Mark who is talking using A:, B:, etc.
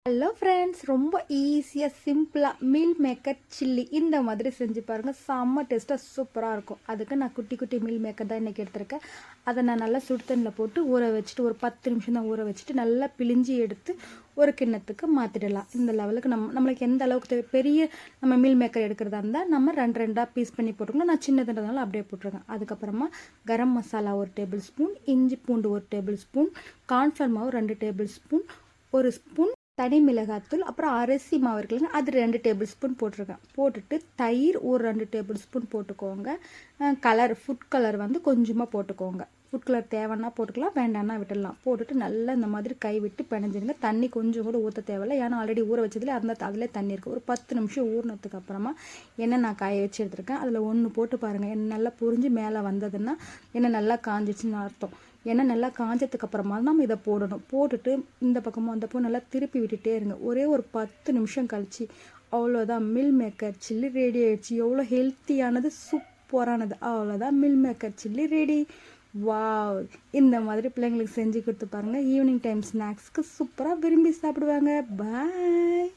A: Hello friends, ரொம்ப ஈஸியாக சிம்பிளாக மீல் மேக்கர் சில்லி இந்த மாதிரி செஞ்சு பாருங்கள். செம்ம டேஸ்ட்டாக சூப்பராக இருக்கும். அதுக்கு நான் குட்டி குட்டி மீல் மேக்கர் தான் இன்றைக்கி எடுத்திருக்கேன். அதை நான் நல்லா சுடுதண்ணில் போட்டு ஊற வச்சுட்டு ஒரு 10 நிமிஷம் தான் ஊற வச்சுட்டு நல்லா பிழிஞ்சி எடுத்து ஒரு கிண்ணத்துக்கு மாற்றிடலாம். இந்த லெவலுக்கு நம்மளுக்கு எந்த அளவுக்கு தேவை, பெரிய நம்ம மீல் மேக்கர் எடுக்கிறதா இருந்தால் நம்ம ரெண்டாக பீஸ் பண்ணி போட்டுக்கணும். நான் சின்னதுன்றதுனால அப்படியே போட்டுருக்கேன். அதுக்கப்புறமா கரம் மசாலா 1 டேபிள் ஸ்பூன், இஞ்சி பூண்டு 1 டேபிள் ஸ்பூன், கார்ன்ஃப்ளவர் மாவு 2 டேபிள் ஸ்பூன், 1 ஸ்பூன் தனி மிளகாத்தூள், அப்புறம் அரிசி மாவு இருக்குல்ல அது 2 டேபிள் ஸ்பூன் போட்டிருக்கேன். போட்டுட்டு தயிர் ஒரு 2 டேபிள் ஸ்பூன் போட்டுக்கோங்க. ஃபுட் கலர் வந்து கொஞ்சமாக போட்டுக்கோங்க. ஃபுட் கலர் தேவைன்னா போட்டுக்கலாம், வேண்டான்னா விட்டுடலாம். போட்டுட்டு நல்லா இந்த மாதிரி கை விட்டு பிணைஞ்சிருங்க. தண்ணி கொஞ்சம் கூட ஊற்ற தேவையில்லை, ஏன்னா ஆல்ரெடி ஊற வச்சதுல அதில் தண்ணி இருக்குது. ஒரு 10 நிமிஷம் ஊறினதுக்கு அப்புறமா எண்ணெய் நான் காய வச்சு எடுத்துருக்கேன். அதில் ஒன்று போட்டு பாருங்கள். எண்ணெய் நல்லா புரிஞ்சு மேலே வந்ததுன்னா எண்ணெய் நல்லா காஞ்சிச்சுன்னு அர்த்தம். எண்ணெய் நல்லா காஞ்சதுக்கு அப்புறமா நம்ம இதை போடணும். போட்டுட்டு இந்த பக்கமும் அந்த பக்கம் நல்லா திருப்பி விட்டுட்டே இருங்க. ஒரு 10 நிமிஷம் கழிச்சு அவ்வளோதான், மில் மேக்கர் சில்லி ரெடி ஆயிடுச்சு. எவ்வளோ ஹெல்த்தியானது, சூப்பரானது. அவ்வளோதான், meal maker chilli ready. Wow! இந்த மாதிரி பிள்ளைங்களுக்கு செஞ்சு கொடுத்து பாருங்கள். ஈவினிங் டைம் ஸ்நாக்ஸ்க்கு சூப்பராக விரும்பி சாப்பிடுவாங்க. பாய்.